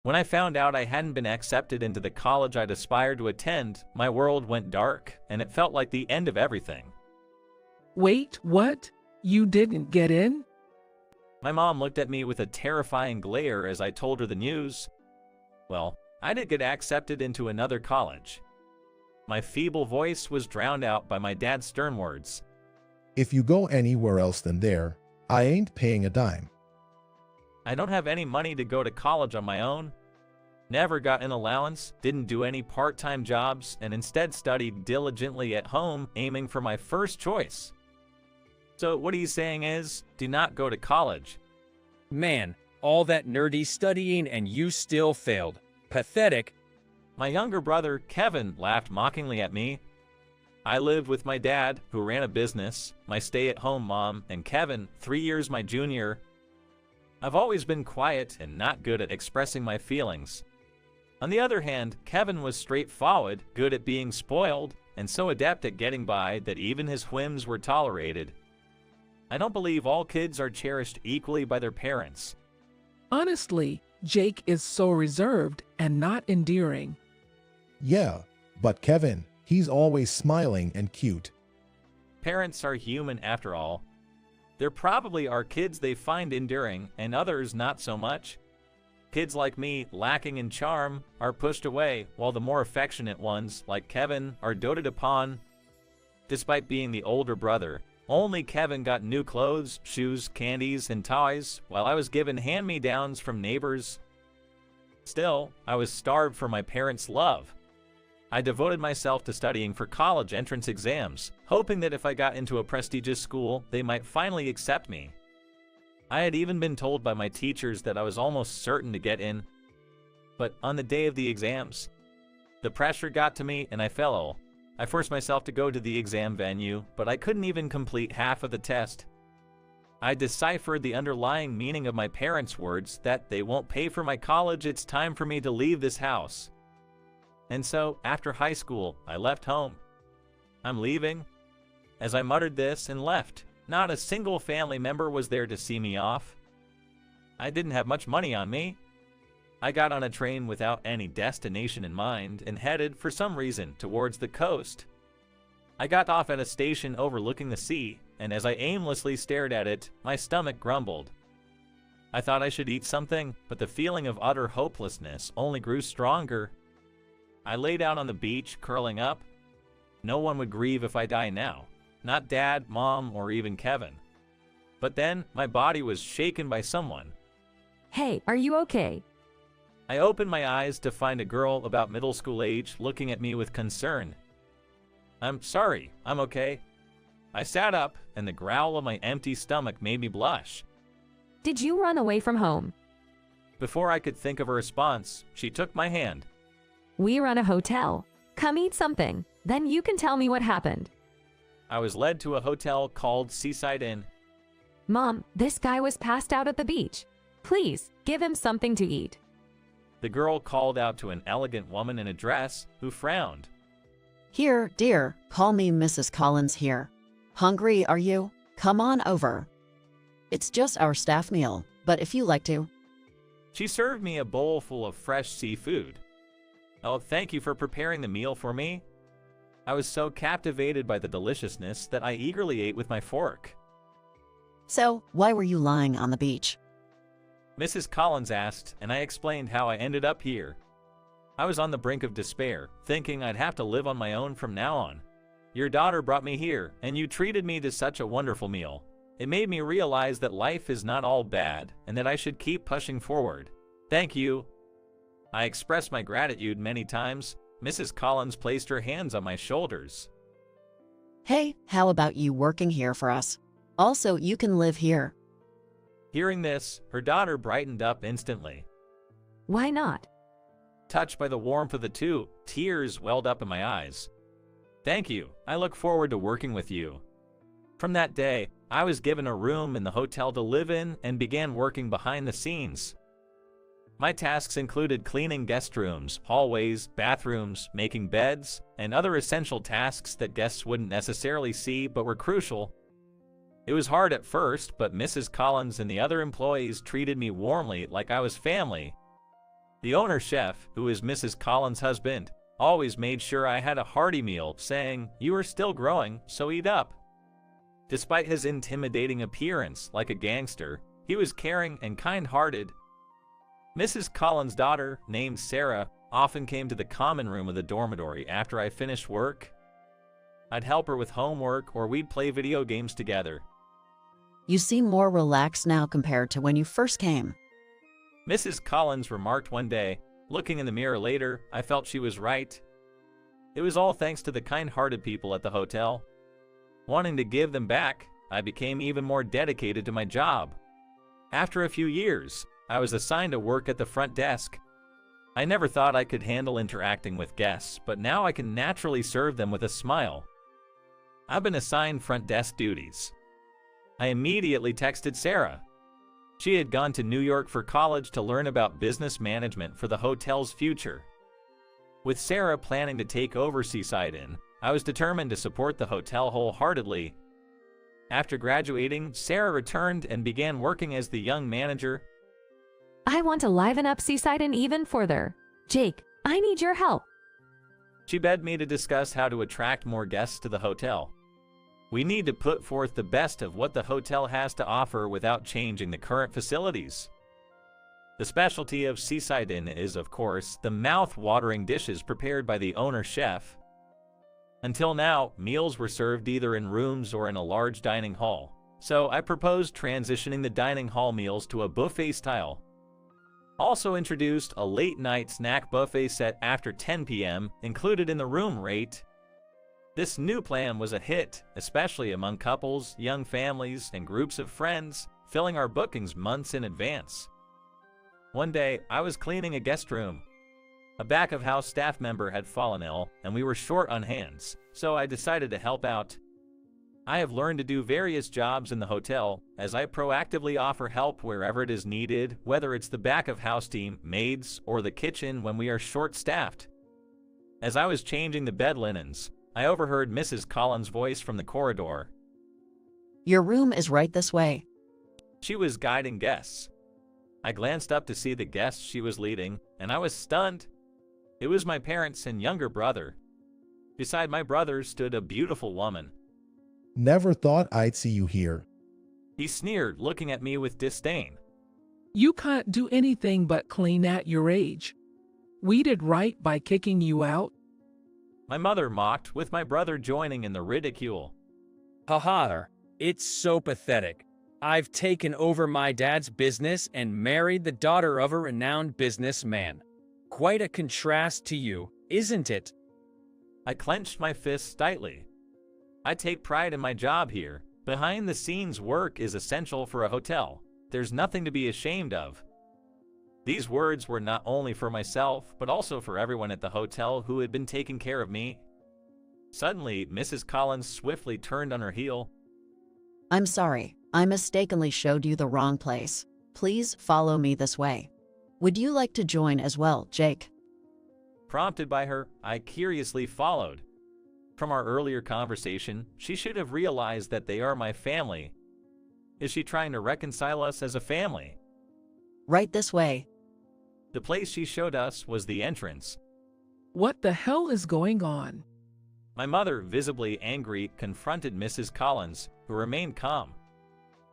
When I found out I hadn't been accepted into the college I'd aspired to attend, my world went dark, and it felt like the end of everything. Wait, what? You didn't get in? My mom looked at me with a terrifying glare as I told her the news. Well, I did get accepted into another college. My feeble voice was drowned out by my dad's stern words. If you go anywhere else than there, I ain't paying a dime. I don't have any money to go to college on my own. Never got an allowance, didn't do any part-time jobs, and instead studied diligently at home, aiming for my first choice. So what he's saying is, do not go to college. Man, all that nerdy studying and you still failed. Pathetic. My younger brother, Kevin, laughed mockingly at me. I lived with my dad, who ran a business, my stay-at-home mom, and Kevin, 3 years my junior. I've always been quiet and not good at expressing my feelings. On the other hand, Kevin was straightforward, good at being spoiled, and so adept at getting by that even his whims were tolerated. I don't believe all kids are cherished equally by their parents. Honestly, Jake is so reserved and not endearing. Yeah, but Kevin, he's always smiling and cute. Parents are human after all. There probably are kids they find endearing and others not so much. Kids like me, lacking in charm, are pushed away, while the more affectionate ones, like Kevin, are doted upon. Despite being the older brother, only Kevin got new clothes, shoes, candies, and toys, while I was given hand-me-downs from neighbors. Still, I was starved for my parents' love. I devoted myself to studying for college entrance exams, hoping that if I got into a prestigious school, they might finally accept me. I had even been told by my teachers that I was almost certain to get in. But on the day of the exams, the pressure got to me and I fell ill. I forced myself to go to the exam venue, but I couldn't even complete half of the test. I deciphered the underlying meaning of my parents' words that they won't pay for my college, it's time for me to leave this house. And so, after high school, I left home. I'm leaving. As I muttered this and left, not a single family member was there to see me off. I didn't have much money on me. I got on a train without any destination in mind and headed, for some reason, towards the coast. I got off at a station overlooking the sea, and as I aimlessly stared at it, my stomach grumbled. I thought I should eat something, but the feeling of utter hopelessness only grew stronger. I lay down on the beach, curling up. No one would grieve if I die now. Not Dad, Mom, or even Kevin. But then, my body was shaken by someone. Hey, are you okay? I opened my eyes to find a girl about middle school age looking at me with concern. I'm sorry, I'm okay. I sat up, and the growl of my empty stomach made me blush. Did you run away from home? Before I could think of a response, she took my hand. We run a hotel. Come eat something, then you can tell me what happened. I was led to a hotel called Seaside Inn. Mom, this guy was passed out at the beach. Please, give him something to eat. The girl called out to an elegant woman in a dress, who frowned. Here, dear, call me Mrs. Collins here. Hungry, are you? Come on over. It's just our staff meal, but if you like to. She served me a bowl full of fresh seafood. Oh, thank you for preparing the meal for me. I was so captivated by the deliciousness that I eagerly ate with my fork. So, why were you lying on the beach? Mrs. Collins asked, and I explained how I ended up here. I was on the brink of despair, thinking I'd have to live on my own from now on. Your daughter brought me here, and you treated me to such a wonderful meal. It made me realize that life is not all bad, and that I should keep pushing forward. Thank you. I expressed my gratitude many times. Mrs. Collins placed her hands on my shoulders. Hey, how about you working here for us? Also, you can live here. Hearing this, her daughter brightened up instantly. Why not? Touched by the warmth of the two, tears welled up in my eyes. Thank you. I look forward to working with you. From that day, I was given a room in the hotel to live in and began working behind the scenes. My tasks included cleaning guest rooms, hallways, bathrooms, making beds, and other essential tasks that guests wouldn't necessarily see but were crucial. It was hard at first, but Mrs. Collins and the other employees treated me warmly like I was family. The owner chef, who is Mrs. Collins' husband, always made sure I had a hearty meal, saying, "You are still growing, so eat up." Despite his intimidating appearance like a gangster, he was caring and kind-hearted. Mrs. Collins' daughter, named Sarah, often came to the common room of the dormitory after I finished work. I'd help her with homework or we'd play video games together. You seem more relaxed now compared to when you first came. Mrs. Collins remarked one day. Looking in the mirror later, I felt she was right. It was all thanks to the kind-hearted people at the hotel. Wanting to give them back, I became even more dedicated to my job. After a few years, I was assigned to work at the front desk. I never thought I could handle interacting with guests, but now I can naturally serve them with a smile. I've been assigned front desk duties. I immediately texted Sarah. She had gone to New York for college to learn about business management for the hotel's future. With Sarah planning to take over Seaside Inn, I was determined to support the hotel wholeheartedly. After graduating, Sarah returned and began working as the young manager. I want to liven up Seaside Inn even further. Jake, I need your help. She begged me to discuss how to attract more guests to the hotel. We need to put forth the best of what the hotel has to offer without changing the current facilities. The specialty of Seaside Inn is, of course, the mouth-watering dishes prepared by the owner chef. Until now, meals were served either in rooms or in a large dining hall, so I proposed transitioning the dining hall meals to a buffet style. Also introduced a late-night snack buffet set after 10 p.m. included in the room rate. This new plan was a hit, especially among couples, young families, and groups of friends, filling our bookings months in advance. One day, I was cleaning a guest room. A back-of-house staff member had fallen ill, and we were short on hands, so I decided to help out. I have learned to do various jobs in the hotel, as I proactively offer help wherever it is needed, whether it's the back-of-house team, maids, or the kitchen when we are short-staffed. As I was changing the bed linens, I overheard Mrs. Collins' voice from the corridor. Your room is right this way. She was guiding guests. I glanced up to see the guests she was leading, and I was stunned. It was my parents and younger brother. Beside my brother stood a beautiful woman. Never thought I'd see you here. He sneered, looking at me with disdain. You can't do anything but clean at your age. We did right by kicking you out. My mother mocked, with my brother joining in the ridicule. Haha, it's so pathetic. I've taken over my dad's business and married the daughter of a renowned businessman. Quite a contrast to you, isn't it? I clenched my fists tightly. I take pride in my job here. Behind-the-scenes work is essential for a hotel. There's nothing to be ashamed of. These words were not only for myself, but also for everyone at the hotel who had been taking care of me. Suddenly, Mrs. Collins swiftly turned on her heel. I'm sorry, I mistakenly showed you the wrong place. Please follow me this way. Would you like to join as well, Jake? Prompted by her, I curiously followed. From our earlier conversation, she should have realized that they are my family. Is she trying to reconcile us as a family? Right this way. The place she showed us was the entrance. What the hell is going on? My mother, visibly angry, confronted Mrs. Collins, who remained calm.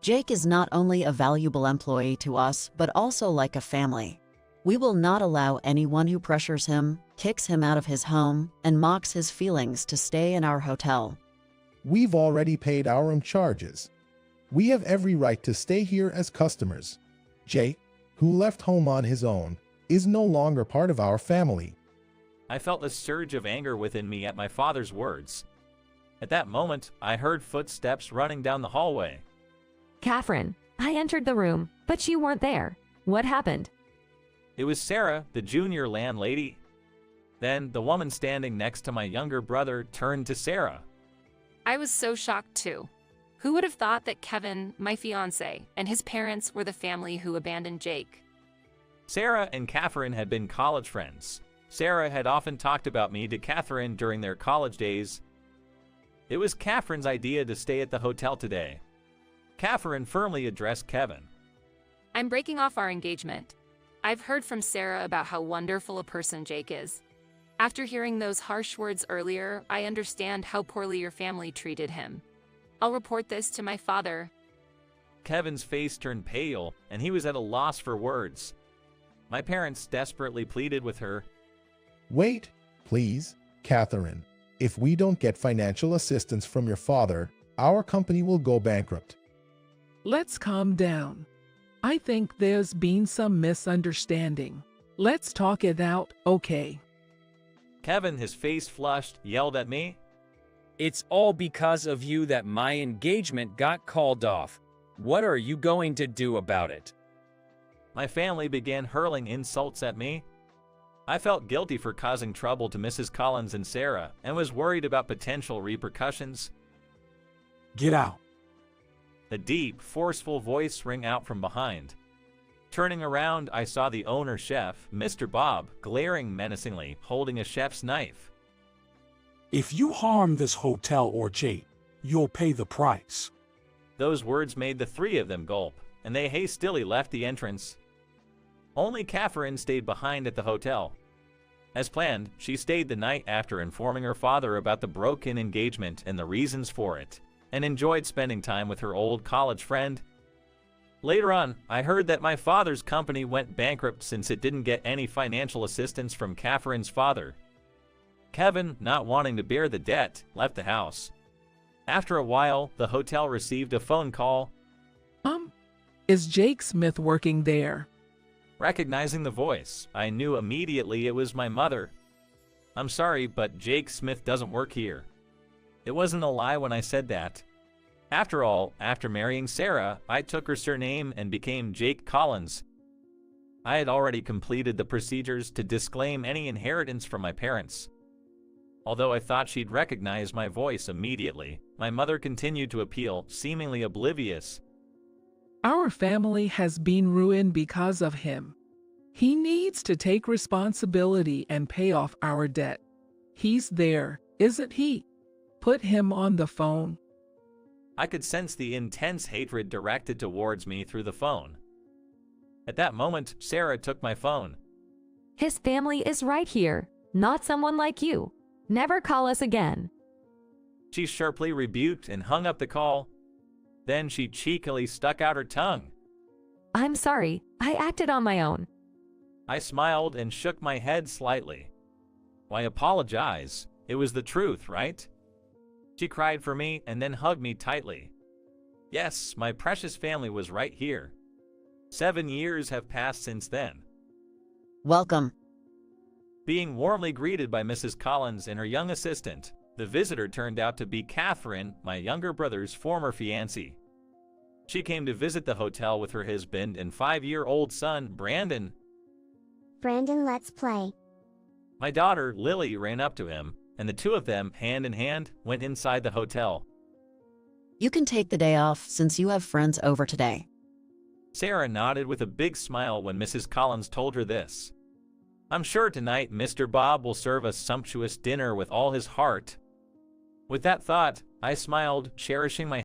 Jake is not only a valuable employee to us, but also like a family. We will not allow anyone who pressures him, kicks him out of his home, and mocks his feelings to stay in our hotel. We've already paid our room charges. We have every right to stay here as customers. Jake, who left home on his own, is no longer part of our family. I felt a surge of anger within me at my father's words. At that moment, I heard footsteps running down the hallway. Catherine, I entered the room, but you weren't there. What happened? It was Sarah, the junior landlady. Then, the woman standing next to my younger brother turned to Sarah. I was so shocked too. Who would have thought that Kevin, my fiancé, and his parents were the family who abandoned Jake? Sarah and Catherine had been college friends. Sarah had often talked about me to Catherine during their college days. It was Catherine's idea to stay at the hotel today. Catherine firmly addressed Kevin. I'm breaking off our engagement. I've heard from Sarah about how wonderful a person Jake is. After hearing those harsh words earlier, I understand how poorly your family treated him. I'll report this to my father. Kevin's face turned pale, and he was at a loss for words. My parents desperately pleaded with her. Wait, please, Catherine. If we don't get financial assistance from your father, our company will go bankrupt. Let's calm down. I think there's been some misunderstanding. Let's talk it out, okay? Kevin, his face flushed, yelled at me. It's all because of you that my engagement got called off. What are you going to do about it? My family began hurling insults at me. I felt guilty for causing trouble to Mrs. Collins and Sarah and was worried about potential repercussions. Get out. The deep, forceful voice rang out from behind. Turning around, I saw the owner-chef, Mr. Bob, glaring menacingly, holding a chef's knife. If you harm this hotel or Jake, you'll pay the price. Those words made the three of them gulp, and they hastily left the entrance. Only Catherine stayed behind at the hotel. As planned, she stayed the night after informing her father about the broken engagement and the reasons for it, and enjoyed spending time with her old college friend. Later on, I heard that my father's company went bankrupt since it didn't get any financial assistance from Catherine's father. Kevin, not wanting to bear the debt, left the house. After a while, the hotel received a phone call. Is Jake Smith working there? Recognizing the voice, I knew immediately it was my mother. I'm sorry, but Jake Smith doesn't work here. It wasn't a lie when I said that. After all, after marrying Sarah, I took her surname and became Jake Collins. I had already completed the procedures to disclaim any inheritance from my parents. Although I thought she'd recognize my voice immediately, my mother continued to appeal, seemingly oblivious. Our family has been ruined because of him. He needs to take responsibility and pay off our debt. He's there, isn't he? Put him on the phone. I could sense the intense hatred directed towards me through the phone. At that moment, Sarah took my phone. His family is right here, not someone like you. Never call us again. She sharply rebuked and hung up the call. Then she cheekily stuck out her tongue. I'm sorry, I acted on my own. I smiled and shook my head slightly. Why apologize? It was the truth, right? She cried for me and then hugged me tightly. Yes, my precious family was right here. 7 years have passed since then. Welcome. Being warmly greeted by Mrs. Collins and her young assistant, the visitor turned out to be Catherine, my younger brother's former fiancée. She came to visit the hotel with her husband and 5-year-old son, Brandon. Brandon, let's play. My daughter, Lily, ran up to him, and the two of them, hand in hand, went inside the hotel. You can take the day off since you have friends over today. Sarah nodded with a big smile when Mrs. Collins told her this. I'm sure tonight Mr. Bob will serve a sumptuous dinner with all his heart. With that thought, I smiled, cherishing my